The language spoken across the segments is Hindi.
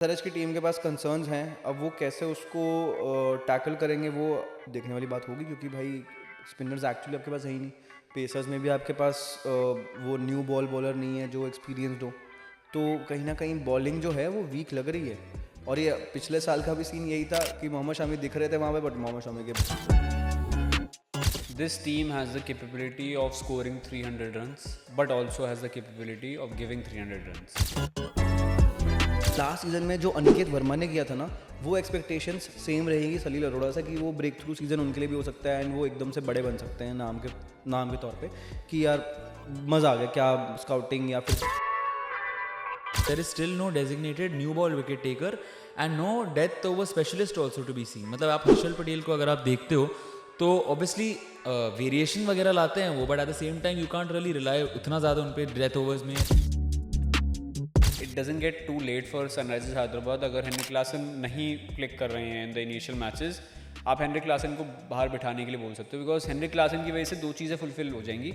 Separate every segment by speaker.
Speaker 1: सरज की टीम के पास कंसर्न्स हैं, अब वो कैसे उसको टैकल करेंगे वो देखने वाली बात होगी, क्योंकि भाई स्पिनर्स एक्चुअली आपके पास है ही नहीं। पेसर्स में भी आपके पास वो न्यू बॉल बॉलर नहीं है जो एक्सपीरियंसड हो, तो कहीं ना कहीं बॉलिंग जो है वो वीक लग रही है। और ये पिछले साल का भी सीन यही था कि मोहम्मद शमी दिख रहे थे वहाँ पे, बट मोहम्मद शमी के
Speaker 2: This team has the capability of scoring 300 runs, but also has the capability of giving 300 runs.
Speaker 1: Last season में जो अनिकेत वर्मा ने किया था ना, वो एक्सपेक्टेशंस सेम रहेगी सलील अरोड़ा से कि वो ब्रेक थ्रू सीजन उनके लिए भी हो सकता है एंड वो एकदम से बड़े बन सकते हैं नाम के तौर पे कि यार मज़ा आ गया क्या स्काउटिंग या फिर
Speaker 3: There is still no designated new ball wicket taker and no death over specialist also to be seen. मतलब आप हर्षल पटेल को अगर आप देखते हो तो ऑब्वियसली वेरिएशन वगैरह लाते हैं वो, but at the same time you can't really rely उतना ज़्यादा उन पर डेथ ओवर्स में.
Speaker 2: It doesn't get too late for Sunrisers Hyderabad. अगर हेनरी क्लासन नहीं क्लिक कर रहे हैं इन द इनिशियल मैचेस, आप हेनरी क्लासन को बाहर बिठाने के लिए बोल सकते हो, बिकॉज हेनरी क्लासन की वजह से दो चीज़ें फुलफिल हो जाएंगी.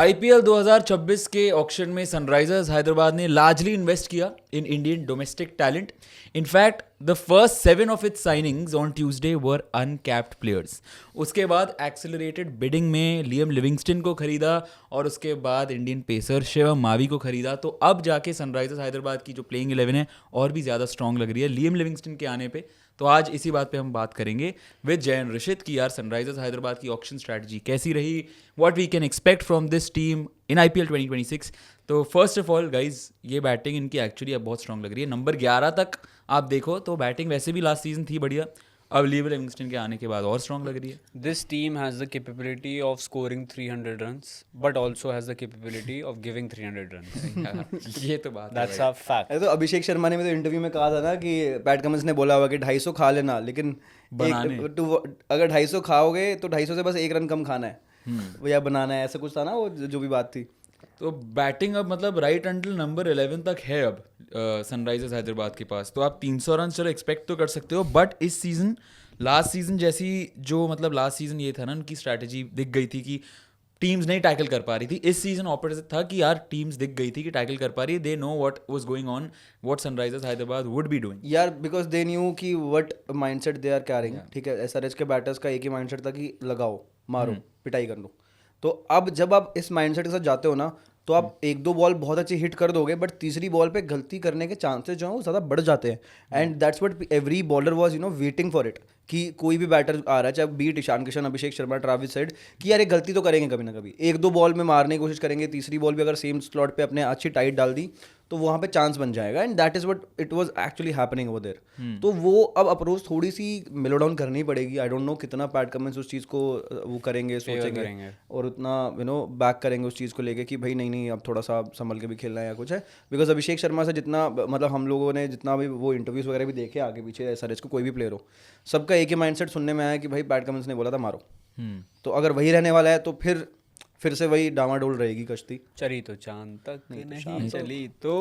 Speaker 3: IPL 2026 के ऑक्शन में सनराइजर्स हैदराबाद ने लार्जली इन्वेस्ट किया in Indian domestic talent. In fact the first 7 of its signings on Tuesday were uncapped players. उसके बाद एक्सेलरेटेड बिडिंग में लियम लिविंगस्टन को खरीदा और उसके बाद इंडियन पेसर शिवम मावी को खरीदा. तो अब जाके सनराइजर्स हैदराबाद की जो प्लेइंग 11 है और भी ज़्यादा स्ट्रॉन्ग लग रही है लियम लिविंगस्टन के आने पे. तो आज इसी बात पे हम बात करेंगे विद जयन ऋषित की यार सनराइजर्स हैदराबाद की ऑक्शन स्ट्रैटेजी कैसी रही, what we can expect from this team in IPL 2026. तो फर्स्ट ऑफ ऑल गाइज, ये बैटिंग इनकी एक्चुअली अब बहुत स्ट्रॉन्ग लग रही है. नंबर 11 तक आप देखो तो बैटिंग वैसे भी लास्ट सीजन थी बढ़िया, अब लियम लिविंगस्टन के आने के बाद और स्ट्रॉन्ग लग रही है.
Speaker 2: This team has the capability of scoring 300 runs, but also has the capability of giving 300 runs.
Speaker 3: ये तो बात
Speaker 2: That's a fact.
Speaker 1: तो अभिषेक शर्मा ने भी तो इंटरव्यू में कहा था ना कि पैट कमिंस ने बोला हुआ कि 250 खा लेना, लेकिन अगर 250 खाओगे तो 250 से बस 1 रन कम खाना है या बनाना है, ऐसा कुछ था ना वो जो भी बात थी.
Speaker 3: तो बैटिंग अब मतलब राइट अंटिल नंबर 11 तक है अब सनराइजर्स हैदराबाद के पास. तो आप 300 रन चलो एक्सपेक्ट तो कर सकते हो, बट इस सीजन लास्ट सीजन जैसी जो मतलब लास्ट सीजन ये था ना उनकी स्ट्रैटेजी दिख गई थी कि टीम्स नहीं टैकल कर पा रही थी. इस सीजन ऑपोजिट था कि यार टीम्स दिख गई थी कि टैकल कर पा रही है. They know what was going on, what Sunrisers Hyderabad would be doing
Speaker 1: यार बिकॉज दे न्यू कि what mindset they are carrying. ठीक है, SRH के बैटर्स का एक ही माइंडसेट था कि लगाओ मारो पिटाई कर लो. तो अब जब आप इस माइंडसेट के साथ जाते हो ना तो आप 1-2 बॉल बहुत अच्छी हिट कर दोगे, बट तीसरी बॉल पे गलती करने के चांसेस जो हैं वो ज़्यादा बढ़ जाते हैं. And that's what every bowler was waiting for it कि कोई भी बैटर आ रहा है, चाहे beat Ishan Kishan, Abhishek Sharma, Travis head, कि यार ये गलती तो करेंगे कभी ना कभी. 1-2 बॉल में मारने की कोशिश करेंगे, तीसरी बॉल भी अगर सेम स्लॉट पे अपने अच्छी टाइट डाल दी तो वहाँ पे चांस बन जाएगा. And that is what it was actually happening over there. तो वो अब अप्रोच थोड़ी सी मिलो डाउन करनी पड़ेगी. आई डोंट नो कितना पैट कमिंस उस चीज़ को वो करेंगे, सोचेंगे और उतना बैक करेंगे उस चीज़ को लेके कि भाई नहीं अब थोड़ा सा संभल के भी खेलना है या कुछ है. बिकॉज अभिषेक शर्मा से जितना मतलब हम लोगों ने जितना भी वो इंटरव्यूज़ वगैरह भी देखे आगे पीछे SRH को कोई भी प्लेयर हो, सबका एक ही माइंडसेट सुनने में आया कि भाई पैट कमिंस ने बोला था मारो. तो अगर वही रहने वाला है तो फिर से वही डामाडोल रहेगी कश्ती.
Speaker 2: चली तो चांद तक नहीं चली तो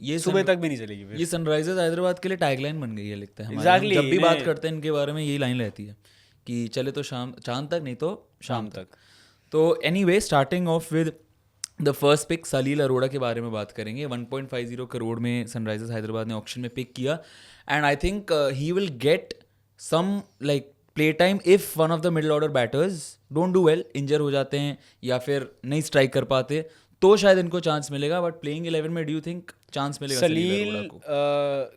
Speaker 3: ये
Speaker 2: सुबह तक भी नहीं चलेगी.
Speaker 3: ये सनराइजर्स हैदराबाद के लिए टैगलाइन बन गई है लगता है हमारे.
Speaker 2: Exactly,
Speaker 3: जब भी बात करते हैं इनके बारे में यही लाइन रहती है कि चले तो शाम चांद तक नहीं तो शाम तक. तो anyway starting off with the first pick Salil Arora के बारे में बात करेंगे. 1.50 करोड़ में सनराइजर्स हैदराबाद ने ऑक्शन में पिक किया and I think he will get some like play time if one of the middle order batters don't do well, injure हो जाते हैं या फिर नहीं स्ट्राइक कर पाते तो शायद इनको चांस मिलेगा. बट प्लेइंग 11 में डू यू थिंक चांस मिलेगा
Speaker 2: सलील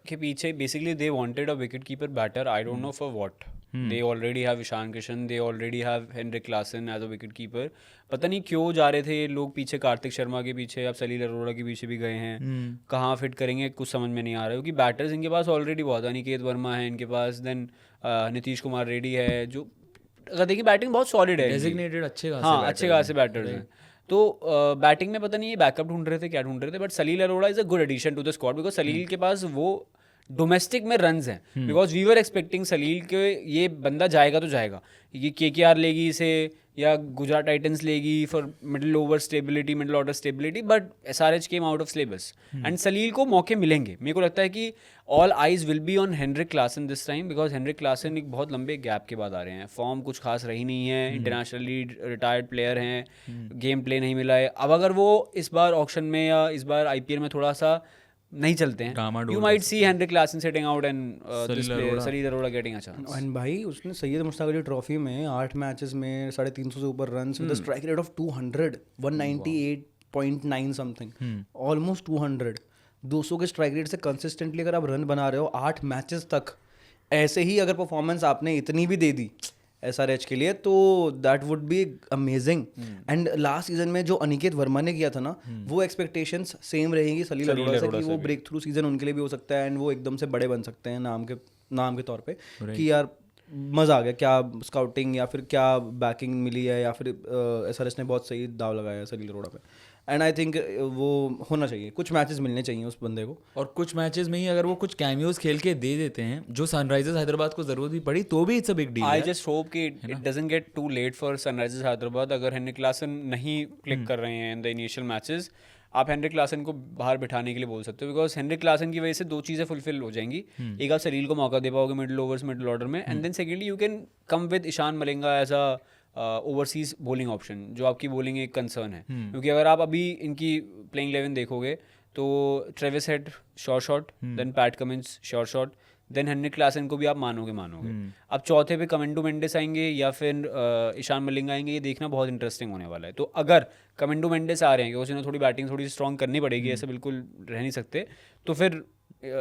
Speaker 2: के पीछे basically they wanted a wicket keeper batter. I don't know for what. They already have Ishan Kishan, they already have Henry Klaasen as a wicket keeper. पता नहीं क्यों जा रहे थे लोग पीछे कार्तिक शर्मा के पीछे, अब सलील अरोड़ा के पीछे भी गए हैं. कहाँ फिट करेंगे कुछ समझ में नहीं आ रहा है, क्योंकि बैटर्स इनके पास ऑलरेडी बहुत है. अनिकेत वर्मा है इनके पास, देन नीतीश कुमार रेड्डी है, जो अगर देखिए बैटिंग बहुत सॉलिड है,
Speaker 3: डेजिग्नेटेड अच्छे
Speaker 2: खासे बैटर्स हैं. तो बैटिंग में पता नहीं ये बैकअप ढूंढ रहे थे क्या ढूंढ रहे थे, but Salil Arora is a good addition to the squad because Salil के पास वो डोमेस्टिक में रन्स हैं. Because we were expecting Salil के ये बंदा जाएगा तो जाएगा, ये KKR लेगी इसे या गुजरात टाइटंस लेगी for middle over stability, middle order stability, but SRH came out of syllabus and Salil को मौके मिलेंगे. मेरे को लगता है कि all eyes will be on Heinrich Klaasen this time because Heinrich Klaasen एक बहुत लंबे गैप के बाद आ रहे हैं. फॉर्म कुछ खास रही नहीं है, इंटरनेशनली रिटायर्ड प्लेयर हैं, गेम प्ले नहीं मिला है. अब अगर वो इस बार ऑक्शन में या इस बार IPL में थोड़ा सा नहीं चलते हैं,
Speaker 3: Gamadol
Speaker 2: you might see Henrik Larsson sitting out and this player
Speaker 3: Arora.
Speaker 2: Salil Arora getting a chance.
Speaker 1: And भाई उसने सैयद मुश्ताक अली ट्रॉफी में 8 मैचेस में 350 से ऊपर runs with strike rate of 200 198.9 something, almost 200 के स्ट्राइक रेट से कंसिस्टेंटली अगर आप रन बना रहे हो 8 मैचेस तक, ऐसे ही अगर परफॉर्मेंस आपने इतनी भी दे दी SRH के लिए, तो that would be amazing. And last season में जो अनिकेत वर्मा ने किया था ना, वो एक्सपेक्टेशंस सेम रहेंगी सलील अरोड़ा से कि वो ब्रेक थ्रू सीजन उनके लिए भी हो सकता है एंड वो एकदम से बड़े बन सकते हैं नाम के तौर पे कि यार मज़ा आ गया, क्या स्काउटिंग या फिर क्या बैकिंग मिली है, या फिर SRH ने बहुत सही दाव लगाया है सलील अरोड़ा पे. एंड आई थिंक वो होना चाहिए, कुछ मैचेस मिलने चाहिए उस बंदे को.
Speaker 3: और कुछ मैचेस में ही अगर वो कुछ कैमियोज खेल के दे देते हैं, जो सनराइजर्स हैदराबाद को जरूरत भी पड़ी तो भी it's a big deal.
Speaker 2: I just hope कि it doesn't get too late for Sunrisers Hyderabad. अगर हेनरिक क्लासन नहीं क्लिक कर रहे हैं इन द इनिशियल मैचेस, आप हेनरिक क्लासन को बाहर बिठाने के लिए बोल सकते हो, बिकॉज हेनरिक क्लासन की वजह से दो चीज़ें फुलफिल हो जाएंगी. एक, आप सलील को मौका दे पाओगे मिडिल ओवर्स मिडिल ऑर्डर में, and then secondly you can come with Ishan Malinga as a overseas bowling option, जो आपकी बॉलिंग एक कंसर्न है. क्योंकि अगर आप अभी इनकी प्लेइंग 11 देखोगे तो Travis Head sure shot, then Pat Cummins sure shot, then Heinrich Klaasen को भी आप मानोगे. अब चौथे पे कमेंडो मेंडिस आएंगे या फिर ईशान मलिंगा आएंगे, ये देखना बहुत इंटरेस्टिंग होने वाला है. तो अगर कमेंडो मेंडिस आ रहे हैं क्योंकि उन्हें थोड़ी बैटिंग थोड़ी स्ट्रॉन्ग करनी पड़ेगी, ऐसे बिल्कुल रह नहीं सकते, तो फिर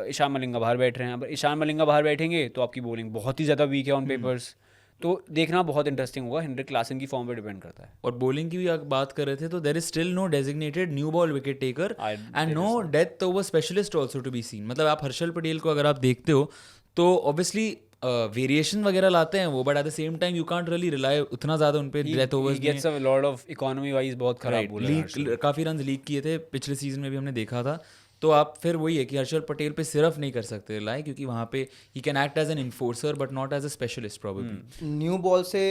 Speaker 2: ईशान मलिंगा बाहर बैठ रहे हैं. अब ईशान मलिंगा बाहर बैठेंगे तो आपकी बॉलिंग बहुत ही ज़्यादा वीक है ऑन पेपर्स, तो देखना बहुत इंटरेस्टिंग होगा. हेनरिक क्लासन की फॉर्म पे डिपेंड करता है.
Speaker 3: और बॉलिंग की भी अगर बात कर रहे थे तो there is still no designated new ball wicket taker and no death over specialist also to be seen. मतलब आप हर्षल पटेल को अगर आप देखते हो तो ऑब्वियसली वेरिएशन वगैरह लाते हैं वो, but at the same time you can't really rely उतना ज्यादा उन पे डेथ ओवर्स में.
Speaker 2: Gets a lot of economy wise बहुत खराब बोला है.
Speaker 3: लीक काफी रन लीक किए थे पिछले सीजन में भी हमने देखा था. तो आप फिर वही है कि हर्षल पटेल पे सिर्फ नहीं कर सकते रिलाई, क्योंकि वहाँ पे he can act as an enforcer but not as a specialist probably.
Speaker 1: New ball से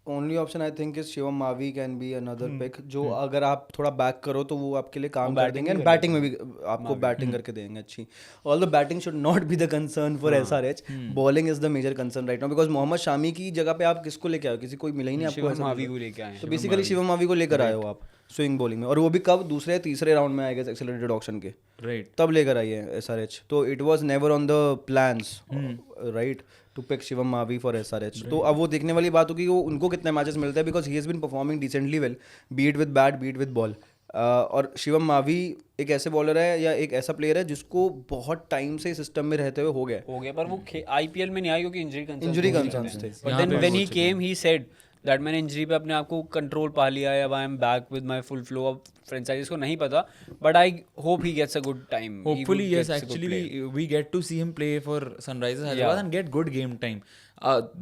Speaker 1: only option I think is Shivam Mavi can be another pick, जो अगर आप थोड़ा बैक करो तो वो आपके लिए काम कर देंगे, एंड बैटिंग में भी आपको बैटिंग करके देंगे अच्छी. All the batting should not be the concern for SRH, bowling is the major concern right now, because Mohammad Shami की जगह पे आप किसको लेके आए, किसी कोई मिला ही नहीं आपको.
Speaker 2: शिवम मावी को लेके आए,
Speaker 1: तो बेसिकली शिवम मावी को लेकर आए हो आप स्विंग बॉलिंग में, और वो भी कब, दूसरे या तीसरे राउंड में आएगा एक्सेलरेटेड ऑक्शन के,
Speaker 3: राइट,
Speaker 1: तब लेकर आई है SRH. तो it was never on the plans right to pick Shivam Mavi for SRH. तो अब वो देखने वाली बात होगी कि वो उनको कितने मैचेस मिलते हैं, because he has been performing decently well, beat with bat beat with ball. और शिवम मावी एक ऐसे बॉलर है या एक ऐसा प्लेयर है जिसको बहुत टाइम से सिस्टम में रहते हुए हो गया,
Speaker 2: पर वो IPL में नहीं आया क्योंकि
Speaker 1: इंजरी कंसर्न्स थे.
Speaker 2: But then when he came he said that मैंने इंजरी पे अपने आप को कंट्रोल पा लिया है, अब I am back with my full flow. अब फ्रेंचाइजीज को नहीं पता, but I hope he gets a good time.
Speaker 3: Hopefully, yes. Actually, we get to see him play for Sunrisers Hyderabad and get good game time.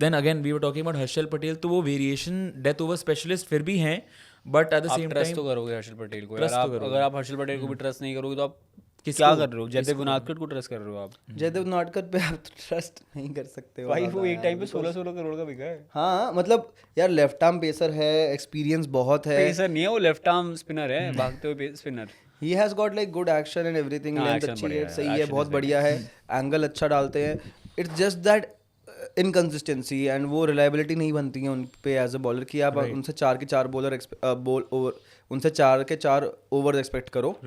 Speaker 3: Then again, we were talking about Harshal Patel. तो वो variation death over specialist फिर भी हैं, but at the same
Speaker 2: trust
Speaker 3: time
Speaker 2: तो करोगे हर्षल पटेल को.
Speaker 3: Trust तो करोगे.
Speaker 2: अगर आप हर्षल पटेल को भी ट्रस्ट नहीं करोगे तो आप क्या कर रहे हो? जयदेव उनादकर को ट्रस्ट कर रहे हो आप?
Speaker 1: जयदेव उनादकर पे आप ट्रस्ट नहीं कर सकते हो
Speaker 2: भाई वो एक टाइम पे 16 करोड़ का बिका है.
Speaker 1: हाँ मतलब यार लेफ्ट आर्म पेसर है, एक्सपीरियंस बहुत है.
Speaker 2: पेसर नहीं है वो, लेफ्ट आर्म स्पिनर है, भागते हुए spinner.
Speaker 1: He has got like good action and everything, length अच्छी है, सही है, बहुत बढ़िया है, एंगल अच्छा डालते हैं. It's just that inconsistency and वो रिलायबिलिटी नहीं बनती है उन पे एज अ बॉलर कि आप उनसे 4 के 4 बॉलर उनसे 4 के 4 ओवर एक्सपेक्ट करो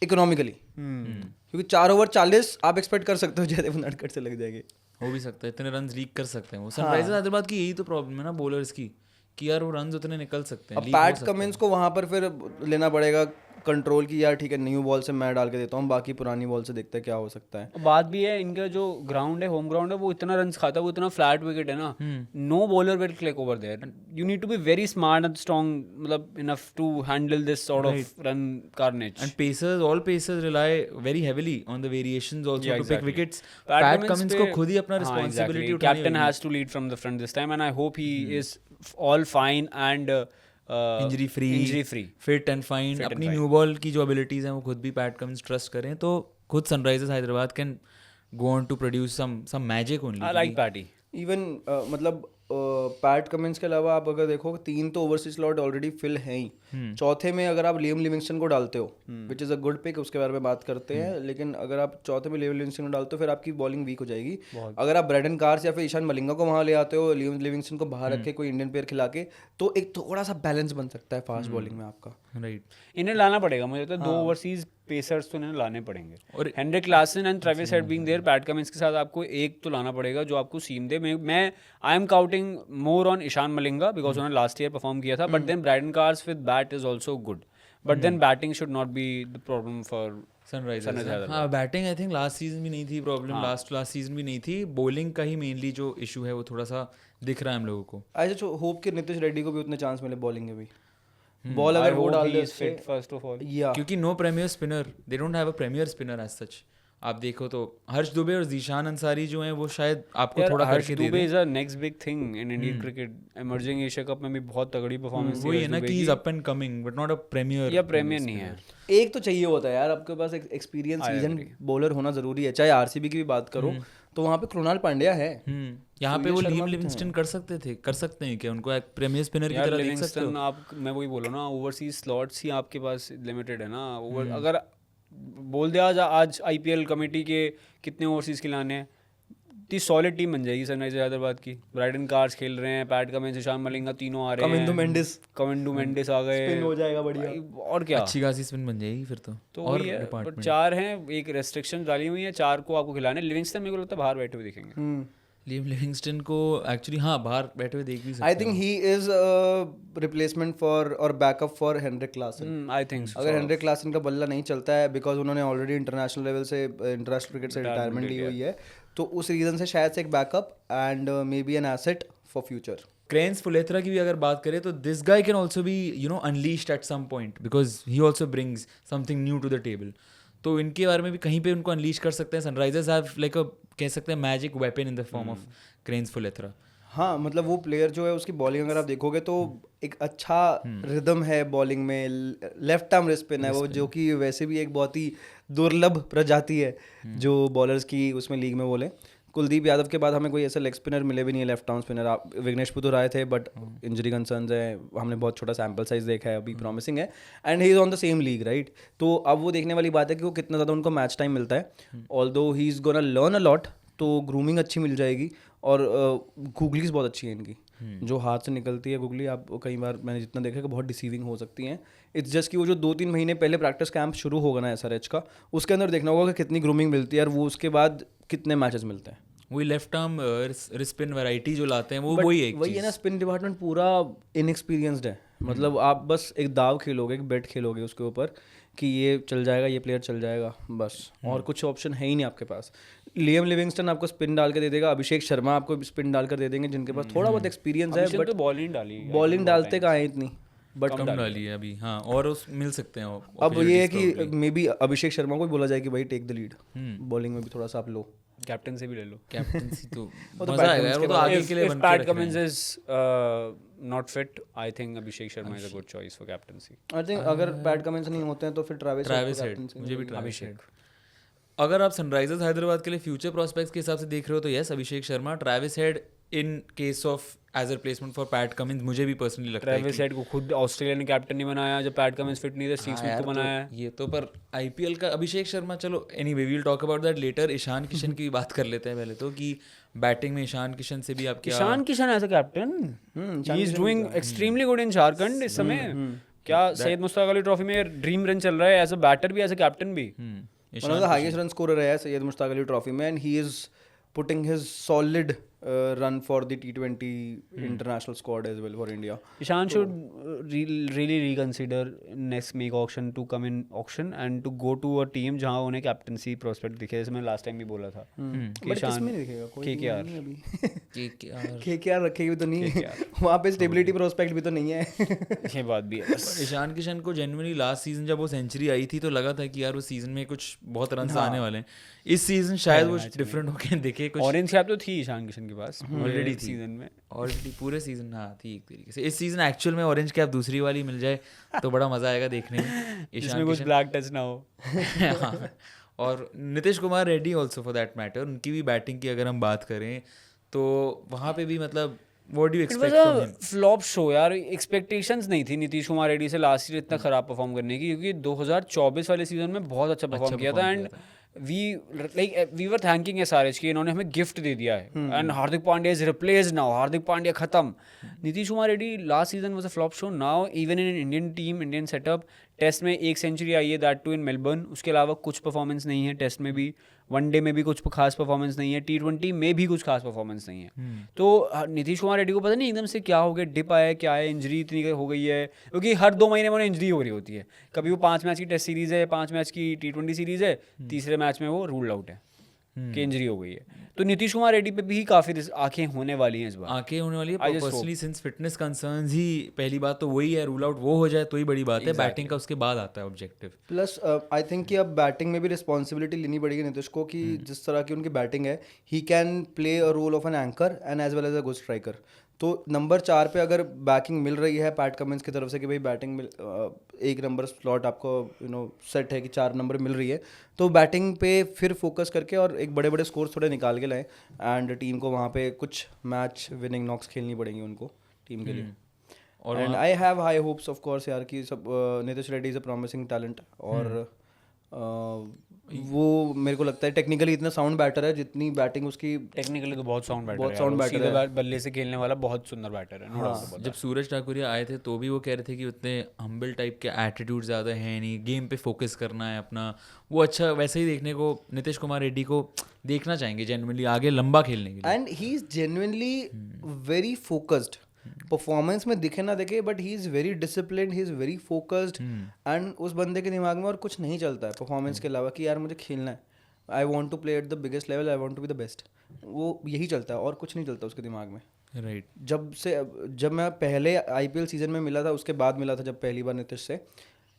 Speaker 1: इकोनॉमिकली, क्योंकि 4 ओवर 40 आप एक्सपेक्ट कर सकते हो जयदेव उनादकर से लग जाएंगे.
Speaker 3: हो भी सकता है, इतने रन लीक कर सकते हैं वो. सनराइजर्स हैदराबाद की यही तो प्रॉब्लम है ना बॉलर्स की, कि यार वो रन उतने निकल सकते हैं.
Speaker 1: अब पैट कमिंस को वहां पर फिर लेना पड़ेगा कंट्रोल की, यार ठीक है न्यू बॉल से मैं डाल के देता हूँ, बाकी पुरानी बॉल से देखते हैं क्या हो सकता है.
Speaker 2: बात भी है इनका जो ग्राउंड है, होम ग्राउंड है, वो इतना रन खाता है, वो इतना फ्लैट विकेट है ना, no bowler will click over there. You need to be very smart and strong, मतलब enough to handle this sort of run carnage.
Speaker 3: And pacers, all pacers rely very heavily on the variations also to pick wickets. Pat Cummins को खुद ही अपना रिस्पांसिबिलिटी उठानी है.
Speaker 2: Captain has to lead from the front this time, and I hope he is all fine and
Speaker 3: injury free fit and fine. अपनी न्यू बॉल की जो एबिलिटीज हैं वो खुद भी पैट कमिंस ट्रस्ट करें तो खुद Sunrisers Hyderabad can go on to produce some magic only.
Speaker 2: I like Patty.
Speaker 1: Even मतलब पैट कमिंस के अलावा आप अगर देखो 3 तो ओवरसीज स्लॉट ऑलरेडी फिल हैं ही. चौथे में अगर आप लियम लिविंगस्टन को डालते हो which is a good pick, उसके बारे में बात करते हैं, लेकिन अगर आप चौथे में लियम लिविंगस्टन को डालते हो फिर आपकी बॉलिंग वीक हो जाएगी. अगर आप ब्रेडन कार्स या फिर ईशान मलिंगा को वहाँ ले आते हो, लियम लिविंगस्टन को बाहर रख के कोई इंडियन प्लेयर खिला के, तो एक थोड़ा सा बैलेंस बन सकता है फास्ट बॉलिंग में आपका.
Speaker 3: राइट,
Speaker 2: इन्हें लाना पड़ेगा मुझे तो. 2 ओवरसीज पेसर्स तो इन्हें लाने पड़ेंगे।
Speaker 3: और-
Speaker 2: और Heinrich Klaasen and Travis Head being there, Pat Cummins के साथ आपको एक तो लाना पड़ेगा जो आपको सीम दे। मैं I am counting more on Eshan Malinga because उन्होंने लास्ट ईयर परफॉर्म किया था, but then Brydon Carse with bat is also good, but then batting should not be the problem for
Speaker 3: Sunrisers. हाँ, batting I think last season भी नहीं थी प्रॉब्लम, लास्ट सीजन भी नहीं थी। बॉलिंग का ही मेनली जो इशू है वो थोड़ा सा दिख रहा है हम लोगों को।
Speaker 1: आई जस्ट होप कि नीतीश रेड्डी को भी उतने चांस मिले बॉलिंग के भी। बॉल अगर वो डाल दे
Speaker 2: फिट फर्स्ट ऑफ ऑल,
Speaker 1: या
Speaker 3: क्योंकि no premier spinner, they don't have a premier spinner as such. आप देखो तो हर्ष दुबे और जीशान अंसारी जो हैं वो शायद आपको थोड़ा करके दे
Speaker 2: दुबे
Speaker 3: दें।
Speaker 2: Is a next big thing in Indian cricket. Emerging Asia cup में भी बहुत तगड़ी परफॉर्मेंस
Speaker 3: वही है ना कि is up and coming but not a premier.
Speaker 2: या प्रीमियर नहीं है।
Speaker 1: एक तो चाहिए होता है यार, आपके पास एक एक्सपीरियंस सीजन बॉलर होना जरूरी है। चाहे आरसीबी की भी बात करो तो वहाँ पे कृणाल पांड्या है।
Speaker 3: यहाँ पे वो लिम लिविंगस्टन कर सकते हैं क्या? उनको एक प्रीमियर स्पिनर की तरह देख सकते हो?
Speaker 2: आप, मैं वही बोल रहा हूँ ना, ओवरसीज स्लॉट्स ही आपके पास लिमिटेड है ना। अगर बोल दिया आज आईपीएल कमेटी के कितने ओवरसीज खिलाने हैं, इतनी सॉलिड टीम बन जाएगी सनराइजर हैदराबाद की। ब्राइडन कार्स खेल रहे हैं, पैट कमिंस, ईशान मलिंगा, तीनों आ रहे हैं, कमिंदू मेंडिस आ गए,
Speaker 1: स्पिन हो जाएगा बढ़िया।
Speaker 2: और क्या,
Speaker 3: अच्छी खासी स्पिन बन जाएगी फिर तो
Speaker 2: और वही है। पर 4 हैं, एक रेस्ट्रिक्शन डाली हुई है, 4 को आपको खिलाने। लिविंगस्टन मेरे को लगता है बाहर बैठे हुए दिखेंगे।
Speaker 3: लिम लिविंगस्टन को एक्चुअली हाँ बाहर बैठे हुए देख भी सकते
Speaker 1: I think he is replacement for और backup for Heinrich Klaasen.
Speaker 2: I think
Speaker 1: अगर हेनरिक क्लासन का बल्ला नहीं चलता है बिकॉज उन्होंने ऑलरेडी इंटरनेशनल लेवल से इंटरनेशनल क्रिकेट से रिटायरमेंट ली हुई है, तो उस रीजन से शायद से एक backup and may be an asset for future.
Speaker 3: Crains Fuletra की भी अगर बात करें तो this guy can also be unleashed at some point because he also brings something new to the table. तो इनके बारे में भी कहीं पे उनको अनलीश कर सकते हैं। सनराइजर्स हैव लाइक अ कह सकते हैं magic weapon in the form of Crains Fuletra.
Speaker 1: हाँ, मतलब वो प्लेयर जो है उसकी बॉलिंग अगर आप देखोगे तो एक अच्छा रिदम है बॉलिंग में, लेफ्ट आर्म स्पिन है वो, जो कि वैसे भी एक बहुत ही दुर्लभ प्रजाति है जो बॉलर्स की उसमें लीग में बोले। कुलदीप यादव के बाद हमें कोई ऐसा लेग स्पिनर मिले भी नहीं है, लेफ्ट आर्म स्पिनर। आप विग्नेश पुथुर आए थे बट इंजरी कंसर्न्स है, हमने बहुत छोटा सैम्पल साइज देखा है, अभी प्रॉमिसिंग है and he is on the same league right. तो अब वो देखने वाली बात है कि वो कितना ज़्यादा उनको मैच टाइम मिलता है। Although he is gonna learn a lot, तो ग्रूमिंग अच्छी मिल जाएगी। और गूगलीज बहुत अच्छी है इनकी, जो हाथ से निकलती है गूगली, आप कई बार मैंने जितना देखा कि बहुत डिसीविंग हो सकती हैं। इट्स जस्ट कि वो जो 2-3 महीने पहले प्रैक्टिस कैंप शुरू होगा ना एसआरएच का, उसके अंदर देखना होगा कि कितनी ग्रूमिंग मिलती है और वो उसके बाद कितने मैचेस मिलते हैं।
Speaker 3: वही लेफ्ट आर्म स्पिन वैरायटी जो लाते हैं वो वही
Speaker 1: है ना, स्पिन डिपार्टमेंट पूरा इनएक्सपीरियंस्ड है। मतलब आप बस एक दाव खेलोगे, एक बेट खेलोगे उसके ऊपर कि ये चल जाएगा, ये प्लेयर चल जाएगा, बस। और कुछ ऑप्शन है ही नहीं आपके पास। लियम लिविंगस्टन आपको स्पिन डाल के दे देगा, अभिषेक शर्मा आपको स्पिन डाल कर दे देंगे, जिनके पास थोड़ा बहुत एक्सपीरियंस है, बट बॉलिंग डालते कहाँ है इतनी, बट
Speaker 3: कम डाली है अभी। हाँ, और उस मिल सकते हैं
Speaker 1: अब ये है कि मे बी अभिषेक शर्मा को भी बोला जाए कि भाई टेक द लीड, बॉलिंग में भी थोड़ा सा आप लो,
Speaker 2: कैप्टन से भी ले लो।
Speaker 3: कैप्टनसी तो मजा आएगा यार, वो तो आगे के लिए बन के
Speaker 2: PAT Cummins is not fit, I think Abhishek Sharma is a good choice for captaincy.
Speaker 1: I think अगर पैट कमिंस नहीं होते हैं तो फिर ट्रेविस हेड,
Speaker 3: मुझे भी ट्रेविस हेड। अगर आप सनराइजर्स हैदराबाद के लिए फ्यूचर प्रोस्पेक्ट्स के हिसाब से देख रहे हो तो yes, Abhishek Sharma. Travis Head in case of as a replacement for Pat Cummins मुझे भी पर्सनली लगता है।
Speaker 2: ट्रेविस हेड को खुद ऑस्ट्रेलिया ने कैप्टन नहीं बनाया जब पैट कमिंस फिट नहीं था, स्टीव स्मिथ को बनाया है।
Speaker 3: ये तो पर आईपीएल का अभिषेक शर्मा, चलो anyway we will talk about that later. Ishan Kishan की भी बात कर लेते हैं पहले तो, कि बैटिंग में ईशान किशन से भी आप क्या?
Speaker 2: Ishan Kishan as a captain he is doing extremely good in Jharkhand इस समय। क्या सैयद मुश्ताक अली ट्रॉफी में ड्रीम रन चल रहा है एज अ बैटर भी, एज अ कैप्टन भी।
Speaker 1: One of the highest run scorer है सैयद मुश्ताक अली ट्रॉफी में, and he is putting his solid run for the T20 international squad as well for India.
Speaker 2: Ishan should really reconsider next make auction to come in auction and to go to a team जहाँ उन्हें कैप्टनसी प्रोस्पेक्ट दिखे, जैसे मैंने लास्ट टाइम भी बोला था।
Speaker 1: बट इसमें नहीं दिखेगा कोई, KKR रखेगी तो नहीं, वहाँ पे स्टेबिलिटी प्रोस्पेक्ट भी तो नहीं है।
Speaker 2: ये बात भी है।
Speaker 3: ईशान किशन को जेन्युइनली लास्ट सीजन जब वो सेंचुरी आई थी तो लगा था कि यार वो सीजन में कुछ बहुत रन आने वाले हैं। इस सीजन शायद वो डिफरेंट होके दिखे कुछ।
Speaker 2: ऑरेंज कैप तो थी ईशान किशन के पास
Speaker 3: ऑलरेडी
Speaker 2: सीजन में,
Speaker 3: ऑलरेडी पूरे सीजन हाँ थी एक तरीके से। इस सीजन एक्चुअल में ऑरेंज कैप दूसरी वाली मिल जाए तो बड़ा मजा आएगा देखने में,
Speaker 2: इसमें कुछ ब्लैक टच ना हो।
Speaker 3: हाँ। और Nitish Kumar Reddy also for that matter, उनकी भी बैटिंग की अगर हम बात करें तो वहाँ पे भी मतलब what do you expect from him?
Speaker 2: Flop show यार, एक्सपेक्टेशंस नहीं थी नीतीश कुमार रेड्डी से लास्ट ईयर इतना खराब परफॉर्म करने की, क्योंकि 2024 वाले सीजन में बहुत अच्छा परफॉर्म किया था। And we were thanking SRH कि इन्होंने हमें गिफ्ट दे दिया है and Hardik Pandya is replaced now, Hardik Pandya खत्म. Nitish Kumar Reddy last season was a flop show. Now even in Indian team, Indian setup, test में 1 सेंचुरी आई है, दैट टू इन मेलबर्न. उसके अलावा कुछ परफॉर्मेंस नहीं है टेस्ट में भी, वनडे में भी कुछ खास परफॉर्मेंस नहीं है, T20 में भी कुछ खास परफॉर्मेंस नहीं है. तो नीतीश कुमार रेड्डी को पता नहीं एकदम से क्या हो गया, डिप आया, क्या है, इंजरी इतनी हो गई है, क्योंकि हर 2 महीने में उन्हें इंजरी हो रही होती है. कभी वो 5 मैच की टेस्ट सीरीज है, 5 मैच की T20 सीरीज है, तीसरे मैच में वो रूल्ड आउट है कि इंजरी हो गई है. तो नीतीश कुमार रेड्डी पे भी काफी आंखें होने वाली हैं इस बार.
Speaker 3: आंखें होने वाली है पर्सनली, सिंस फिटनेस कंसर्न्स ही पहली बात तो वही है, रूल आउट वो हो जाए तो ही बड़ी बात है. बैटिंग का उसके बाद आता है ऑब्जेक्टिव.
Speaker 1: प्लस आई थिंक कि अब बैटिंग में भी रिस्पॉन्सिबिलिटी लेनी पड़ेगी नीतीश को कि जिस तरह की उनकी बैटिंग है, he can play a role of an anchor and as well as a good striker. तो नंबर 4 पे अगर बैकिंग मिल रही है पैट कमिंस की तरफ से कि भाई बैटिंग मिल 1 नंबर स्लॉट आपको सेट है कि 4 नंबर मिल रही है, तो बैटिंग पे फिर फोकस करके और एक बड़े बड़े स्कोर्स थोड़े निकाल के लाएं एंड टीम को वहाँ पे कुछ मैच विनिंग नॉक्स खेलनी पड़ेंगी उनको टीम के लिए. और and I have high hopes of course यार कि सब Nitish Reddy is a promising talent. और वो मेरे को लगता है टेक्निकली इतना साउंड बैटर है, जितनी बैटिंग उसकी
Speaker 2: टेक्निकली तो बहुत साउंड बैटर
Speaker 1: बहुत साउंड बैटर है.
Speaker 2: बल्ले से खेलने वाला बहुत सुंदर बैटर है.
Speaker 1: हाँ.
Speaker 3: जब सूरज ठाकुरिया आए थे तो भी वो कह रहे थे कि उतने हम्बल टाइप के एटीट्यूड ज़्यादा है नहीं, गेम पे फोकस करना है अपना. वो अच्छा वैसे ही देखने को नीतीश कुमार रेड्डी को देखना चाहेंगे जेन्युइनली आगे लंबा खेलने के लिए.
Speaker 1: And he is genuinely very focused. Performance में दिखे ना दिखे but he is very disciplined, he is very focused. And उस बंदे के दिमाग में और कुछ नहीं चलता है परफॉर्मेंस के अलावा कि यार मुझे खेलना है, I want to play at the biggest level, I want to be the best. वो यही चलता है और कुछ नहीं चलता उसके दिमाग में.
Speaker 3: राइट.
Speaker 1: जब मैं पहले IPL सीजन में मिला था, उसके बाद मिला था जब पहली बार नीतीश से,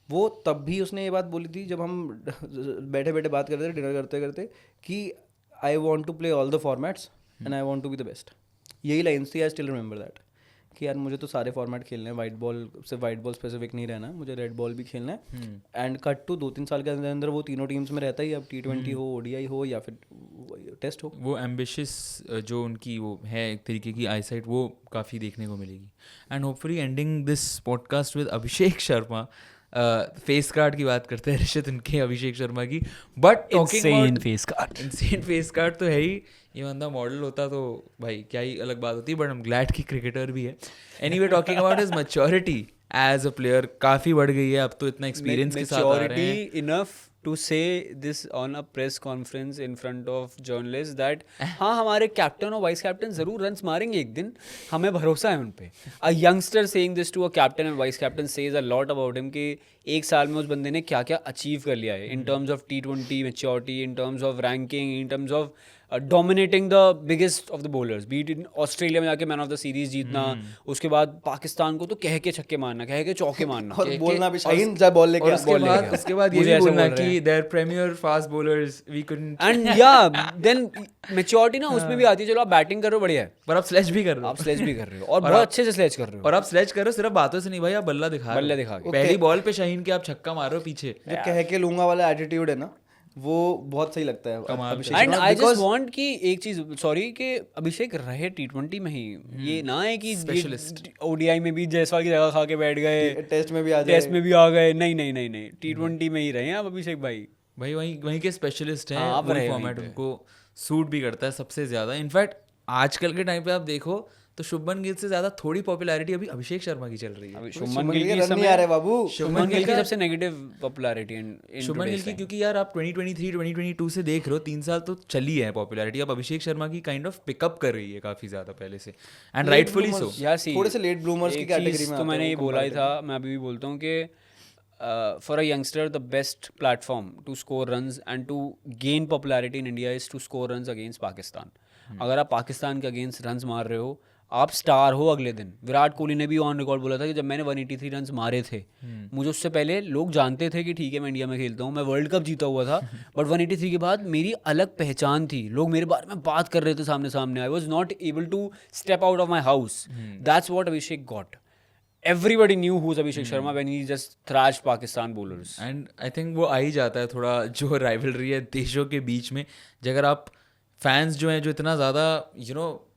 Speaker 1: वो तब भी उसने ये बात बोली थी जब हम बैठे बैठे बात करते थे डिनर करते करते कि I want to play all the formats and I want to be the best. यही लाइन्स थी. आई स्टिल रिमेंबर दैट कि यार मुझे तो सारे फॉर्मेट खेलने हैं, वाइट बॉल से वाइट बॉल स्पेसिफिक नहीं रहना, मुझे रेड बॉल भी खेलना है. एंड कट टू 2-3 साल के अंदर अंदर वो तीनों टीम्स में रहता ही. अब T20 हो, ODI हो या फिर टेस्ट हो.
Speaker 3: वो एम्बिशियस जो उनकी वो है एक तरीके की आईसाइट, वो काफ़ी देखने को मिलेगी. And hopefully ending this podcast with Abhishek Sharma. Face card की बात करते हैं ऋषित उनके, अभिषेक शर्मा की. But
Speaker 2: insane face card,
Speaker 3: insane face card तो है ही. ये बंदा मॉडल होता तो भाई क्या ही अलग बात होती, बट हम ग्लैड की क्रिकेटर भी है. Anyway talking about his maturity as a player काफ़ी बढ़ गई है अब तो, इतना एक्सपीरियंस के साथ आ रहे हैं.
Speaker 2: इनफ टू से this on a press conference in front of journalist that हाँ हमारे कैप्टन और वाइस कैप्टन जरूर रन्स मारेंगे एक दिन, हमें भरोसा है उन पे. A youngster saying this to a captain and vice captain says a lot about him कि 1 साल में उस बंदे ने क्या क्या अचीव कर लिया है in terms of T20 maturity, in terms of ranking, in terms of dominating the biggest of the bowlers. Beat in Australia में जाके मैन ऑफ द सीरीज जीतना, उसके बाद पाकिस्तान को तो कह के छक्के मारना, कह के चौके मारना
Speaker 1: और बोलना भी शाहीन जब बॉल लेके
Speaker 3: उसके बाद ये भी बोलना कि there premier fast bowlers we couldn't.
Speaker 2: And या देन मैच्योरिटी ना उसमें भी आती है. चलो आप बैटिंग कर रहे हो, बढ़िया है,
Speaker 3: पर आप स्लेज भी कर रहे हो.
Speaker 2: आप स्लेज भी कर रहे हो और बहुत अच्छे से स्लेज कर रहे हो.
Speaker 3: और आप स्लेज कर रहे हो सिर्फ बातों से नहीं भाई, आप बल्ला दिखा
Speaker 2: के
Speaker 3: पहली बॉल पे शाहीन के आप छक्का मार रहे हो पीछे.
Speaker 1: जो कह के लूंगा वाला एटीट्यूड है ना, वो बहुत सही लगता है.
Speaker 2: एंड आई जस्ट वांट कि एक चीज, सॉरी कि अभिषेक रहे T20 में ही, ये ना है कि ODI में भी जायसवाल की जगह खा के बैठ गए,
Speaker 1: टेस्ट में भी
Speaker 2: आ गए. नहीं, T20 में ही रहे आप अभिषेक भाई.
Speaker 3: वहीं के स्पेशलिस्ट हैं. वो फॉर्मेट उनको सूट भी करता है सबसे ज्यादा. इनफैक्ट आजकल के टाइम पे आप देखो तो शुभमन गिल से ज्यादा थोड़ी पॉपुलैरिटी अभी अभिषेक शर्मा की चल रही है.
Speaker 2: शुभमन गिल की समय आ रहे बाबू, शुभमन गिल की सबसे नेगेटिव पॉपुलैरिटी इन
Speaker 3: शुभमन गिल की, क्योंकि यार आप 2023 2022 से देख रहे हो 3 साल तो चली है पॉपुलैरिटी. अब अभिषेक शर्मा की काइंड ऑफ पिकअप कर रही है काफी ज्यादा पहले से, एंड राइटफुली सो.
Speaker 1: थोड़े से लेट ब्लूमर्स की कैटेगरी में
Speaker 2: तो मैंने ये बोला ही था, मैं अभी भी बोलता हूँ कि for a youngster the best platform to score runs and to gain popularity in India is to score runs against Pakistan. अगर आप पाकिस्तान के अगेंस्ट रन्स मार रहे हो, आप स्टार हो अगले दिन. विराट कोहली ने भी ऑन रिकॉर्ड बोला था कि जब मैंने 183 रन्स मारे थे, मुझे उससे पहले लोग जानते थे कि ठीक है मैं इंडिया में खेलता हूँ, मैं वर्ल्ड कप जीता हुआ था, बट 183 के बाद मेरी अलग पहचान थी, लोग मेरे बारे में बात कर रहे थे सामने सामने. I was not able to step out of my house. That's what Abhishek got. Everybody knew who's Abhishek Sharma when he just thrashed Pakistan bowlers.
Speaker 3: And I think वो आ ही जाता है थोड़ा जो राइवलरी है देशों के बीच में. अगर आप फैंस जो हैं जो इतना ज़्यादा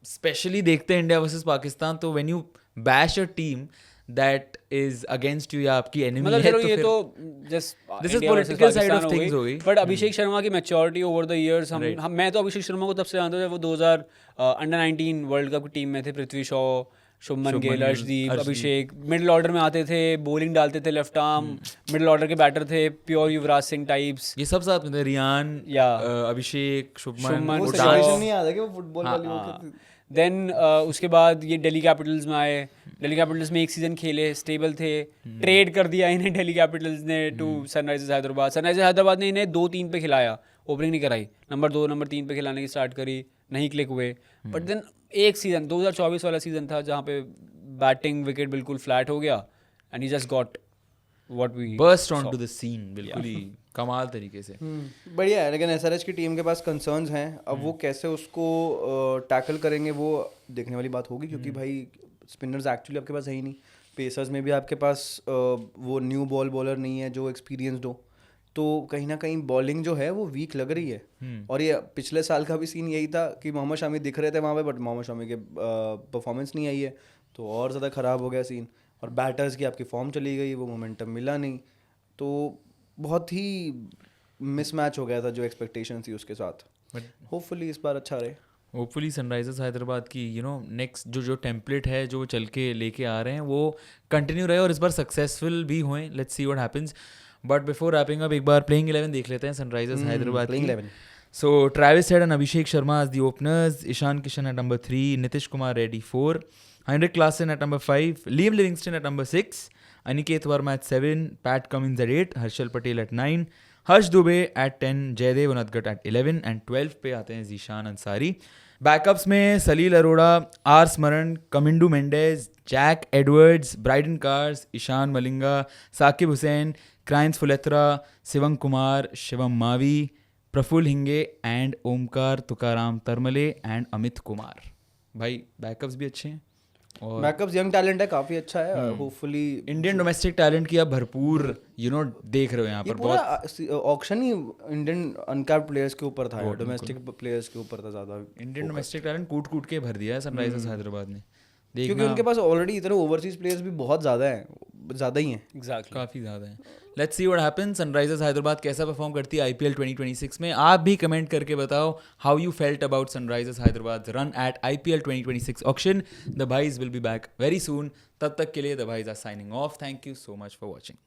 Speaker 3: स्पेशली देखते हैं इंडिया वर्सेस पाकिस्तान, तो when you bash a team that is against you या आपकी enemy
Speaker 2: मतलब
Speaker 3: है
Speaker 2: चलो
Speaker 3: तो
Speaker 2: ये
Speaker 3: फिर
Speaker 2: तो just
Speaker 3: This is political side of things हो गई।
Speaker 2: बट अभिषेक शर्मा की मैच्योरिटी ओवर द इयर्स हम मैं तो अभिषेक शर्मा को तब से जानता हूँ जब वो 2000 अंडर 19 वर्ल्ड कप की टीम में थे। पृथ्वी शॉ, शुभमन गिल, अर्शदीप, अभिषेक मिडिल ऑर्डर में आते थे, बॉलिंग डालते थे, लेफ्ट आर्म मिडिल ऑर्डर के बैटर थे, प्योर युवराज सिंह टाइप्स।
Speaker 3: ये सब साथ में थे, रियान,
Speaker 2: या
Speaker 3: अभिषेक, शुभमन,
Speaker 2: शुभमन,
Speaker 1: वो
Speaker 2: वो
Speaker 1: सिचुएशन नहीं आता कि वो फुटबॉल वाली वो
Speaker 2: देन उसके बाद ये दिल्ली कैपिटल्स में आए। दिल्ली कैपिटल्स में एक सीजन खेले, स्टेबल थे, ट्रेड कर दिया इन्हें दिल्ली कैपिटल्स ने to Sunrisers Hyderabad. Sunrisers Hyderabad ने इन्हें 2-3 पे खिलाया, ओपनिंग नहीं कराई, नंबर 2 नंबर 3 पे खिलाने की स्टार्ट करी, नहीं क्लिक हुए। बट देन एक सीजन 2024 वाला सीजन था जहाँ पे बैटिंग विकेट बिल्कुल फ्लैट हो गया and he just got what we
Speaker 3: burst onto the scene बिल्कुल ही कमाल तरीके से।
Speaker 1: बढ़िया है। लेकिन एसआरएच की टीम के पास कंसर्न्स हैं, अब वो कैसे उसको टैकल करेंगे वो देखने वाली बात होगी, क्योंकि भाई स्पिनर्स एक्चुअली आपके पास है ही नहीं। पेसर्स में भी आपके पास वो न्यू बॉल बॉलर नहीं है जो एक्सपीरियंसड हो, तो कहीं ना कहीं बॉलिंग जो है वो वीक लग रही है। और ये पिछले साल का भी सीन यही था कि मोहम्मद शामी दिख रहे थे वहाँ पे, बट मोहम्मद शामी के परफॉर्मेंस नहीं आई है, तो और ज़्यादा ख़राब हो गया सीन। और बैटर्स की आपकी फॉर्म चली गई, वो मोमेंटम मिला नहीं, तो बहुत ही मिसमैच हो गया था जो एक्सपेक्टेशन थी उसके साथ। बट होपफुली इस बार अच्छा रहे।
Speaker 3: होपफुली सनराइजर्स हैदराबाद की नेक्स्ट जो टेम्पलेट है जो चल के लेके आ रहे हैं वो कंटिन्यू रहे और इस बार सक्सेसफुल भी हुए। Let's see what happens. But before wrapping up एक बार प्लेइंग 11 देख लेते हैं सनराइजर्स हैदराबाद की। So Travis Head and Abhishek Sharma as the openers, Ishan Kishan at number 3, Nitish Kumar Reddy 4, Heinrich Klaasen at number 5, Liam Livingston at number 6, Aniket Verma at 7, Pat Cummins at 8, Harshal Patel at 9, Harsh Dubey at 10, Jaydev Unadkat at 11 and 12 पे आते हैं Zishan Ansari. बैकअप्स में सलील Arora, R Smaran, Kamindu Mendis, Jack Edwards, Brydon Carse, Eshan Malinga, Sakib Hussain, Crains Fuletra, Shivam Kumar, Shivam Mavi, Praful Hinge and Omkar Tukaram Tarmale and Amit Kumar. भाई बैकअप्स भी अच्छे हैं और
Speaker 1: बैकअप्स यंग टैलेंट है, काफ़ी अच्छा है। होपफुली
Speaker 3: इंडियन डोमेस्टिक टैलेंट की आप भरपूर देख रहे हो यहाँ पर। बहुत
Speaker 1: ऑक्शन ही इंडियन अनकैप्ड प्लेयर्स के ऊपर था, डोमेस्टिक प्लेयर्स के ऊपर था ज़्यादा।
Speaker 3: इंडियन डोमेस्टिक टैलेंट कूट कूट के भर दिया है सनराइजर्स हैदराबाद ने,
Speaker 1: क्योंकि उनके पास ऑलरेडी इतने ओवरसीज प्लेयर्स भी बहुत ज़्यादा हैं, ज़्यादा ही हैं।
Speaker 2: एग्जैक्टली,
Speaker 3: काफ़ी ज़्यादा है। Let's see what happens. Sunrisers Hyderabad कैसा परफॉर्म करती है IPL 2026 में, आप भी कमेंट करके बताओ how you felt about Sunrisers Hyderabad run at IPL 2026 auction. The भाईज will be back very soon. तब तक के लिए द भाईज are signing off. Thank you so much for watching.